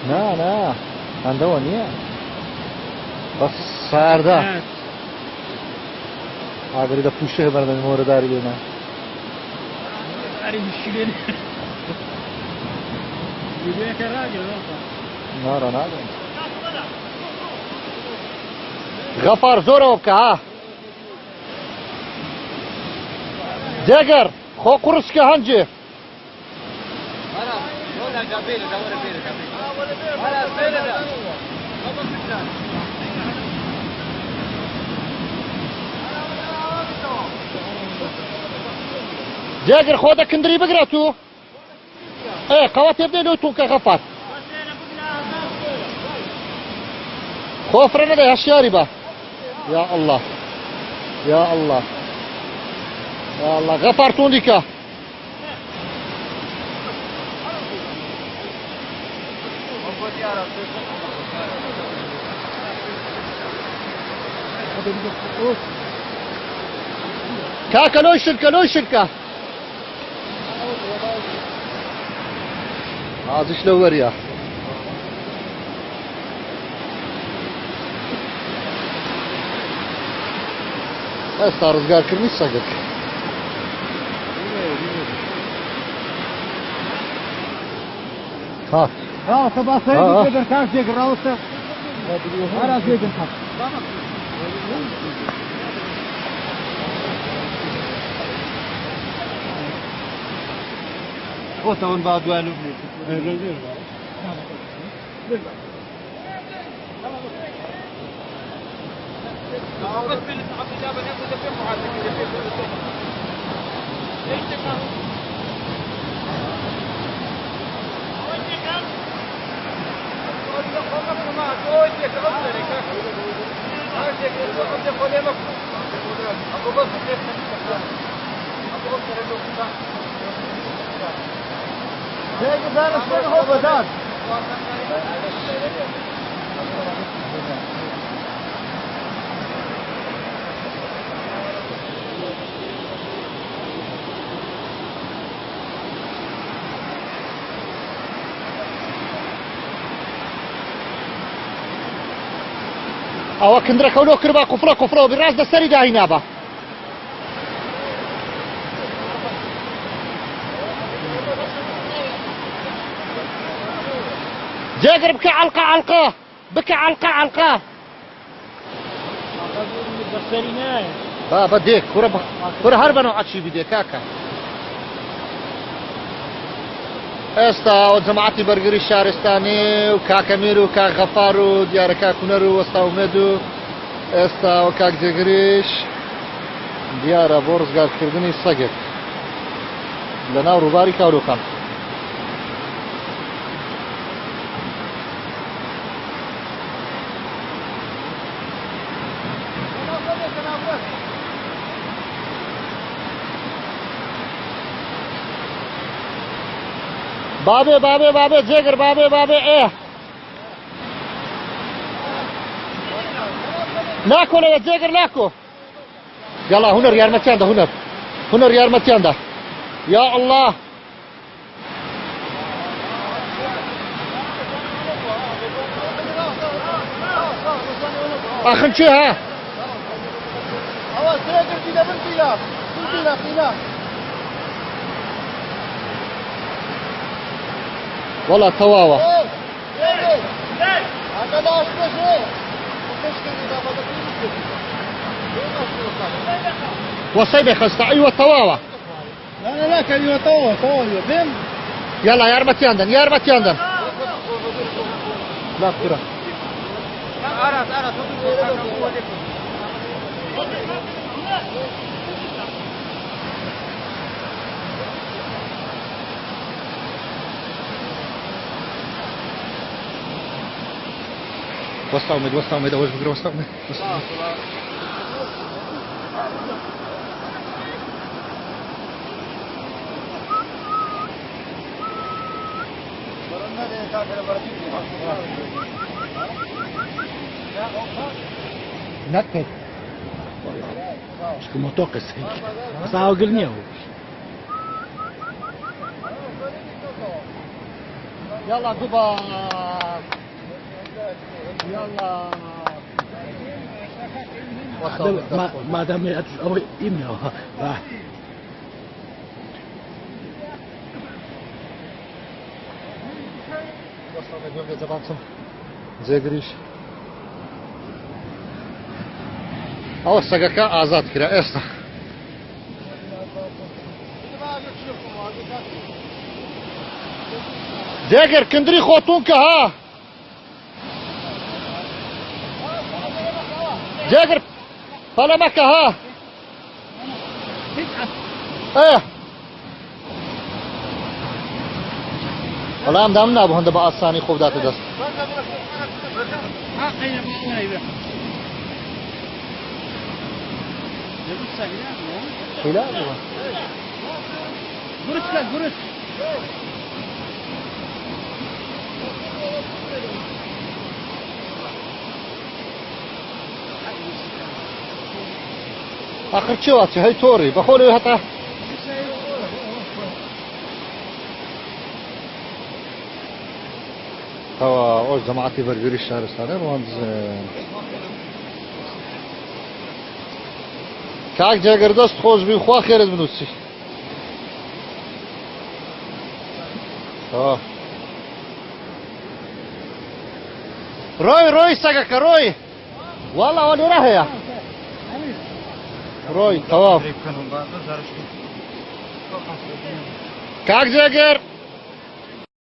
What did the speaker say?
نه هەندەوە نییە بەس ساردا ئاگری لە پوشێ بەردەمی مۆرەداری لێنا نارە نادەم غەفار زۆرەوە بکە ها جێگەر خۆ قورسکە هەنجێ جاگر خۆ دەکندری بگرە تو قەوە تێ بدەی لەو تووکە غەفار خۆ فرە نەدەی هەشیاری بە یا ئەڵڵا یا ئەڵڵا یا ئەڵڵا غەفار توندی کە کاکە لۆی شرکە ئازش لەو وەریە ئێستا ڕزگارکردنی سەگێک سەباسەیە کاک جێگر ڕاوەستە هەرا جێگن حەق خۆتەوەن با دوانو ئەوە کندرەکە لۆ کرد بە قوفڵە بڕاست دەسەری داهینا بە جێگر بکە عەڵقە بکە عەڵقە با بەدێک کورە هەر بەنەوە عەچی بدێ کاکە ئێستا ئەوە جەماعەتی بەرگری شارستانی و کاکەمیر و کاک غەفار و دیارە کاکونەر و وەستا ئومێد و ئێستا ئەوە کاک جێگریش دیارە بۆ ڕزگارکردنی سەگێک لە ناو ڕووباری کاولۆکان بابێ جێگر بابێ ناکۆ لەوە جێگر ناکۆ گەڵا هونەر یارمەتیاندا هونەر یارمەتیاندا یا ئەڵڵا ئاخن چێ ها والله تواوە وصي بخسته ايوه تواوى لا كان تواوى بين يلا يا رمتياندن لا كرة واستعمد أول فكرة واستعمد نكت مش كما توقس هيك بس عاقلني هو يلا دبا يلا ما دام أبغى إيميل زيغريش او سگکا آزاد کرا استا زيغر كندري خوتون که ها زيغر فلمك ها ايه والله هم دام نابو هنده با آسانی خوب داته دست خیلی بوا قرص لا قرص آخر چی وقتی های توری بخوری حتی توا اوش جماعتي برجري الشهرستاني روانز كاك جاگر دست خوش بي خواه خيرت بنوسي روي ساقك روي والله ولي راهي روي تمام كاك جاگر